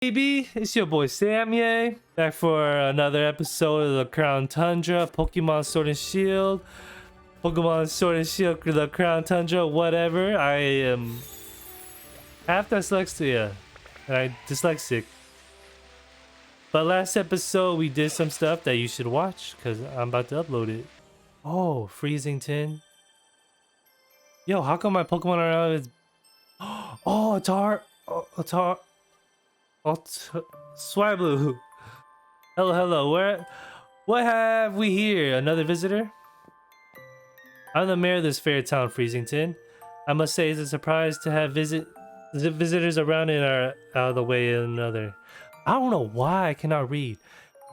Baby, it's your boy Samye, back for another episode of the Crown Tundra, Pokemon Sword and Shield, the Crown Tundra, whatever. I am half dyslexia, and I'm dyslexic. But last episode we did some stuff that you should watch, because I'm about to upload it. Oh, Freezing Tin. Yo, how come my Pokemon are out of its... Oh, Swablu. Hello. What have we here? Another visitor? I'm the mayor of this fair town, Freezington. I must say it's a surprise to have visitors around and are out of the way of another. I don't know why I cannot read.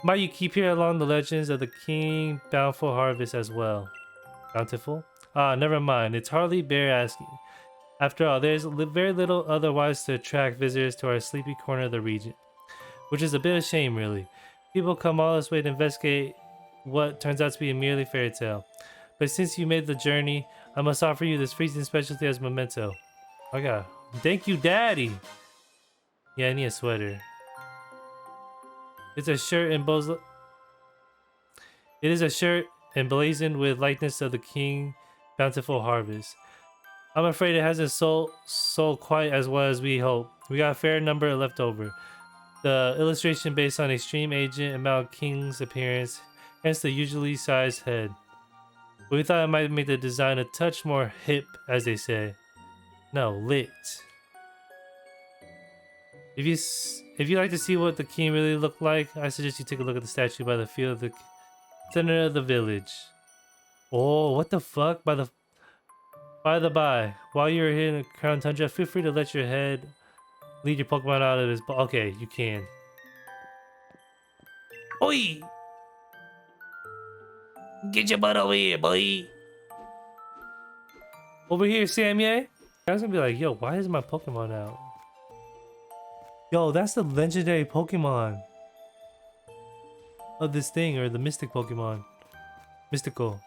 Might you keep here along the legends of the King Bountiful Harvest as well? Bountiful? Ah, never mind. It's hardly bear asking. After all, there's very little otherwise to attract visitors to our sleepy corner of the region, which is a bit of a shame, really. People come all this way to investigate what turns out to be a merely fairy tale. But since you made the journey, I must offer you this freezing specialty as a memento. Okay. Thank you, Daddy! Yeah, I need a sweater. It's a shirt emblazoned. It is a shirt emblazoned with likeness of the King Bountiful Harvest. I'm afraid it hasn't sold quite as well as we hope. We got a fair number left over. The illustration based on extreme agent and Mount King's appearance, hence the usually sized head. But we thought it might make the design a touch more hip, as they say. No, lit. If you like to see what the king really looked like, I suggest you take a look at the statue by the field of the center of the village. Oh, what the fuck? By the by, while you're here in the Crown Tundra, feel free to let your head lead your Pokemon out of his ball. Okay, you can. Oi! Get your butt over here, boy! Over here, Samye! I was gonna be like, yo, why is my Pokemon out? Yo, that's the legendary Pokemon of this thing, or the mystic Pokemon. Mystical.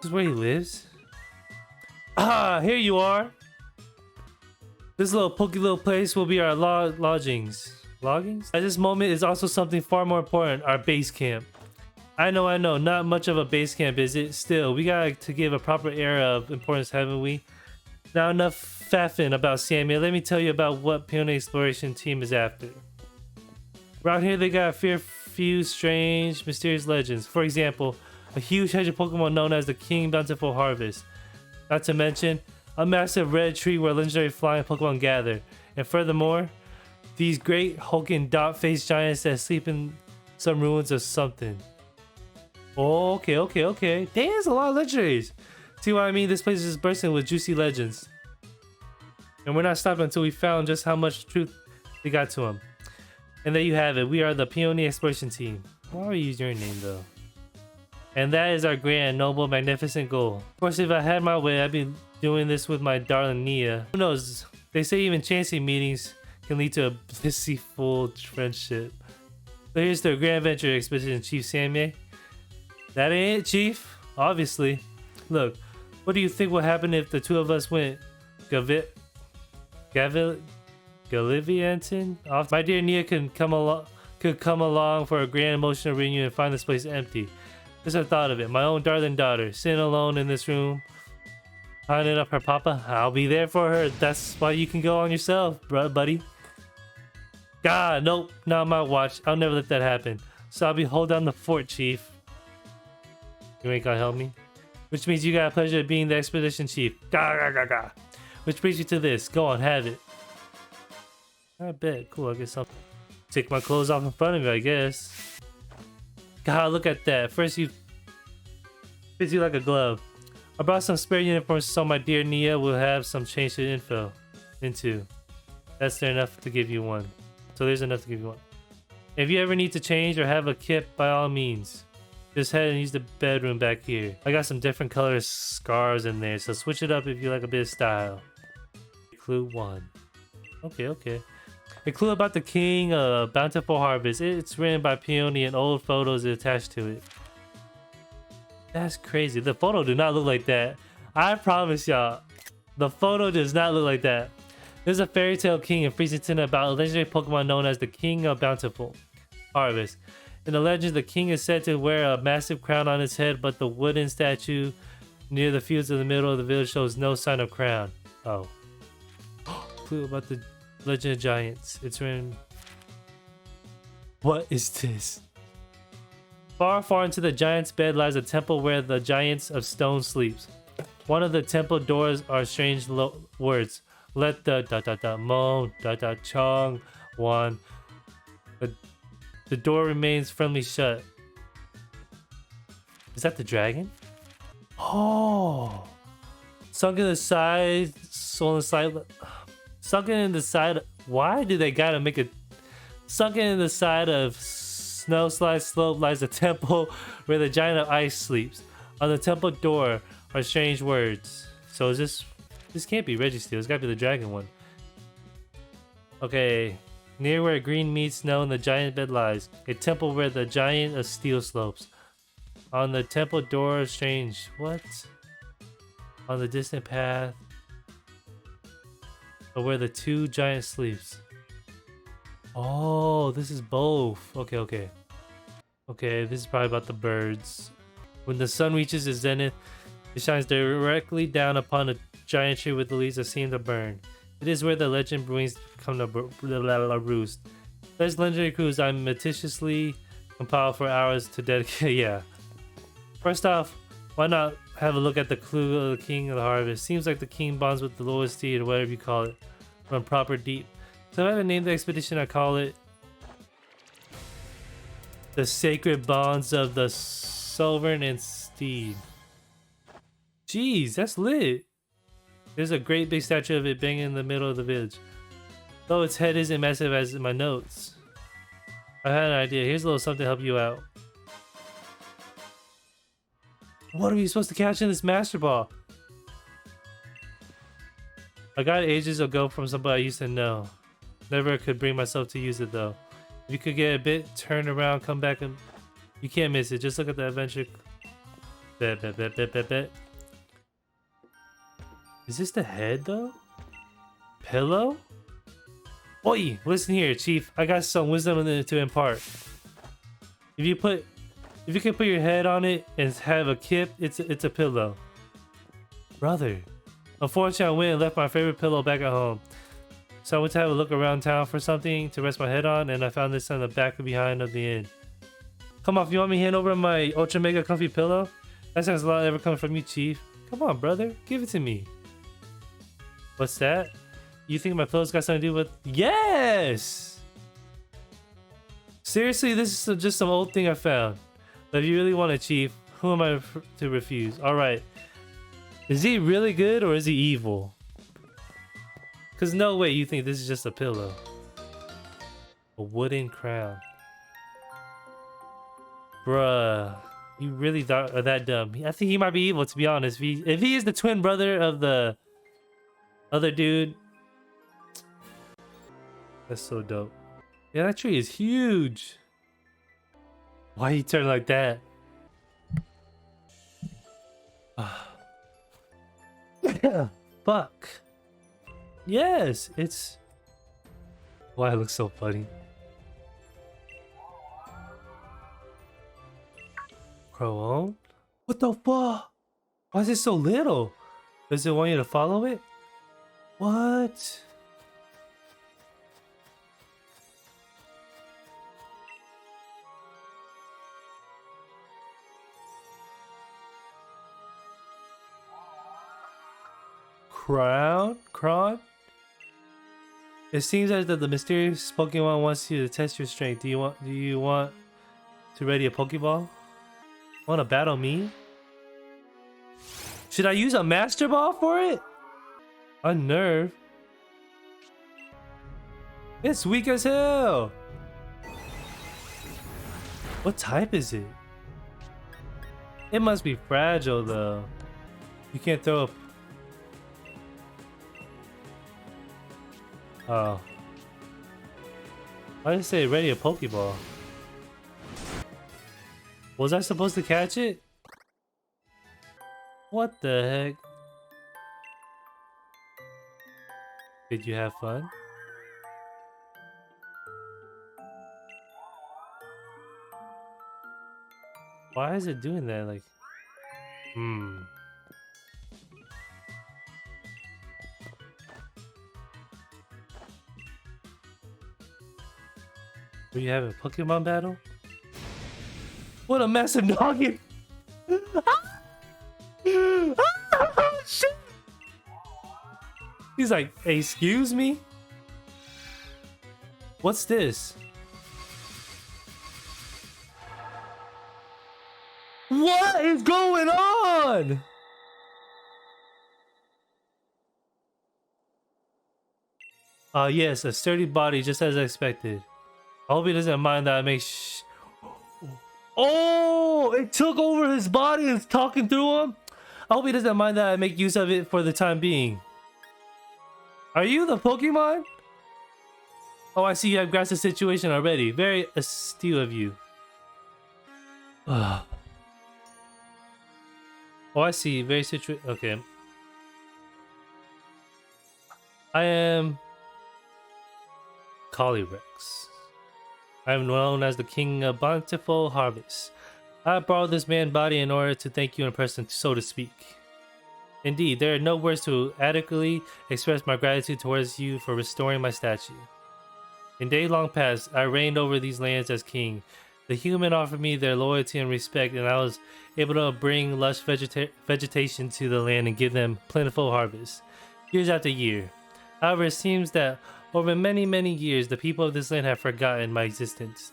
This is where he lives? Ah, here you are. This little place will be our lodgings. Loggings? At this moment is also something far more important, our base camp. I know, not much of a base camp, is it? Still, we got to give a proper air of importance, haven't we? Now enough faffing about Sammy. Let me tell you about what Peony Exploration Team is after. Around here they got a few strange, mysterious legends. For example, a huge hedge of Pokemon known as the King Bountiful Harvest. Not to mention, a massive red tree where legendary flying Pokemon gather. And furthermore, these great hulking dot-faced giants that sleep in some ruins of something. Oh, okay. Damn, there's a lot of legendaries. See what I mean? This place is just bursting with juicy legends. And we're not stopping until we found just how much truth they got to them. And there you have it. We are the Peony Exploration Team. Why would I use your name though? And that is our grand, noble, magnificent goal. Of course, if I had my way, I'd be doing this with my darling Nia. Who knows? They say even chancy meetings can lead to a blissful friendship. So here's the Grand Venture Expedition, Chief Samye. That ain't it, Chief. Obviously. Look, what do you think will happen if the two of us went Gallivanting off? My dear Nia could come along for a grand emotional reunion and find this place empty. Just a thought of it. My own darling daughter, sitting alone in this room, pining up her papa. I'll be there for her. That's why you can go on yourself, buddy. God, nope, not on my watch. I'll never let that happen. So I'll be hold down the fort, Chief. You ain't gonna help me? Which means you got a pleasure of being the expedition chief. Gah. Which brings you to this. Go on, have it. I bet. Cool, I guess I'll take my clothes off in front of you, I guess. God, look at that. First you fits you like a glove. I brought some spare uniforms so my dear Nia will have some change to info into. That's there enough to give you one. So there's enough to give you one. If you ever need to change or have a kit, by all means, just head and use the bedroom back here. I got some different color scarves in there, so switch it up if you like a bit of style. Clue 1. Okay. A clue about the King Bountiful Harvest. It's written by Peony and old photos attached to it. That's crazy. The photo do not look like that. I promise y'all, the photo does not look like that. There's a fairy tale king in Freezington about a legendary Pokemon known as the King of Bountiful Harvest. In the legend, the king is said to wear a massive crown on his head, but the wooden statue near the fields in the middle of the village shows no sign of crown. Oh. Clue about the Legend of Giants. It's written... What is this? Far, far into the giant's bed lies a temple where the giants of stone sleeps. One of the temple doors are strange words. Let the mo chong one. The door remains firmly shut. Is that the dragon? Oh, sunken in the side, swollen side, sunken in the side. Why do they gotta make it? Sunken in the side of snow slide slope lies a temple where the giant of ice sleeps. On the temple door are strange words. So is this can't be Registeel. It's gotta be the dragon one. Okay. Near where green meets snow and the giant bed lies, a temple where the giant of steel slopes. On the temple door of strange... What? On the distant path... Or where the two giant sleeps. Oh, this is both. Okay, okay. Okay, this is probably about the birds. When the sun reaches its zenith, it shines directly down upon a giant tree with the leaves that seem to burn. It is where the legend brings come to roost. There's legendary clues I meticulously compiled for hours to dedicate. Yeah. First off, why not have a look at the clue of the King of the Harvest? Seems like the king bonds with the lowest steed, or whatever you call it, from proper deep. So if I had to name the expedition, I call it the Sacred Bonds of the Sovereign and Steed. Jeez, that's lit. There's a great big statue of it banging in the middle of the village. Though its head isn't massive as in my notes. I had an idea. Here's a little something to help you out. What are we supposed to catch in this Master Ball? I got it ages ago from somebody I used to know. Never could bring myself to use it though. If you could get a bit, turn around, come back, and you can't miss it. Just look at the adventure. Bet. Is this the head though? Pillow? Oi, listen here, Chief. I got some wisdom to impart. If you can put your head on it and have a kip, it's a pillow. Brother. Unfortunately, I went and left my favorite pillow back at home. So I went to have a look around town for something to rest my head on, and I found this on the back behind of the inn. Come on, you want me to hand over my ultra mega comfy pillow? That sounds a lot ever coming from you, Chief. Come on, brother. Give it to me. What's that? You think my pillow's got something to do with... Yes! Seriously, this is just some old thing I found. But if you really want it, Chief, who am I to refuse? Alright. Is he really good or is he evil? Because no way you think this is just a pillow. A wooden crown. Bruh. You really are that dumb. I think he might be evil, to be honest. If he is the twin brother of the other dude. That's so dope. Yeah, that tree is huge. Why he turn like that? Fuck. Yes, it's... Why it looks so funny. Crow? What the fuck? Why is it so little? Does it want you to follow it? What? Cron? It seems as though the mysterious Pokemon wants you to test your strength. Do you want to ready a Pokeball? Want to battle me? Should I use a Master Ball for it? Unnerve? It's weak as hell! What type is it? It must be fragile though. You can't throw a... Oh. Why did it say ready a Pokeball? Was I supposed to catch it? What the heck? Did you have fun? Why is it doing that? Like, Were you having a Pokemon battle? What a massive noggin! Shit! He's like, hey, excuse me? What's this? What is going on? Yes, a sturdy body just as I expected. I hope he doesn't mind that I make Oh, it took over his body and it's talking through him? I hope he doesn't mind that I make use of it for the time being. Are you the Pokemon? Oh, I see you have grasped the situation already. Very astute of you. Oh, I see. Very okay. I am Calyrex. I am known as the King of Bountiful Harvest. I borrowed this man's body in order to thank you in person, so to speak. Indeed, there are no words to adequately express my gratitude towards you for restoring my statue. In days long past, I reigned over these lands as king. The human offered me their loyalty and respect, and I was able to bring lush vegetation to the land and give them plentiful harvests, years after year. However, it seems that over many, many years, the people of this land have forgotten my existence.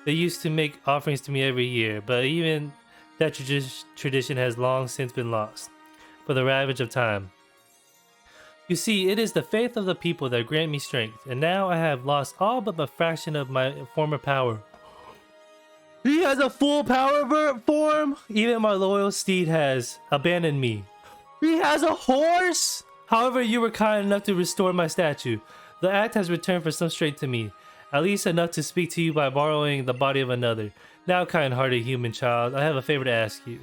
They used to make offerings to me every year, but even that tradition has long since been lost for the ravage of time. You see, it is the faith of the people that grant me strength, and now I have lost all but a fraction of my former power. He has a full power form? Even my loyal steed has abandoned me. He has a horse? However, you were kind enough to restore my statue. The act has returned for some strength to me, at least enough to speak to you by borrowing the body of another. Now, kind-hearted human child, I have a favor to ask you.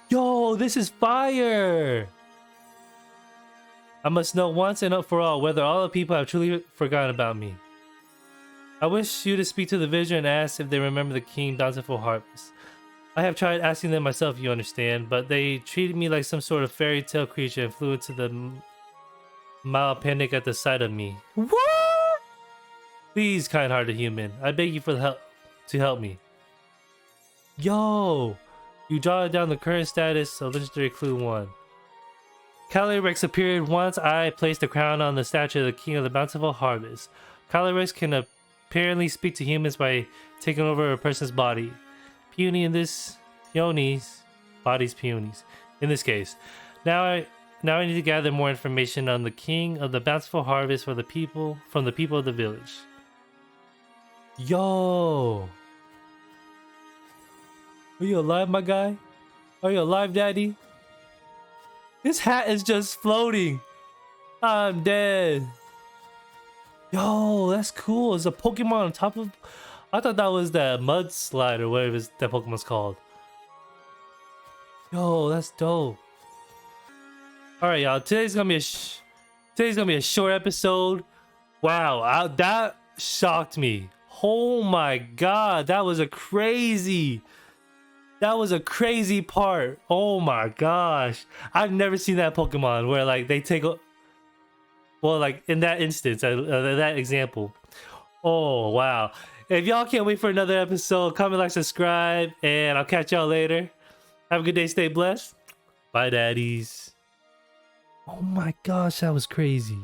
Yo, this is fire! I must know once and for all whether all the people have truly forgotten about me. I wish you to speak to the vision and ask if they remember the King Bountiful Harvest. I have tried asking them myself, you understand, but they treated me like some sort of fairy tale creature and flew into the mild panic at the sight of me. What? Please, kind-hearted human, I beg you for the to help me. Yo, you jotted down the current status of Legendary Clue 1. Calyrex appeared once I placed the crown on the statue of the King of the Bountiful Harvest. Calyrex can apparently speak to humans by taking over a person's body. Body's peonies. In this case. Now I need to gather more information on the King of the Bountiful Harvest from the people of the village. Yo! Are you alive, my guy? Are you alive, daddy? This hat is just floating. I'm dead. Yo, that's cool. Is a Pokemon on top of... I thought that was that mudslide or whatever that Pokemon's called. Yo, that's dope. All right, y'all. Today's gonna be a short episode. Wow, that shocked me. Oh my god, that was a crazy part. Oh my gosh, I've never seen that Pokemon where like they take well, like in that instance, that example. Oh wow. If y'all can't wait for another episode, comment, like, subscribe, and I'll catch y'all later. Have a good day, stay blessed. Bye, daddies. Oh my gosh, that was crazy.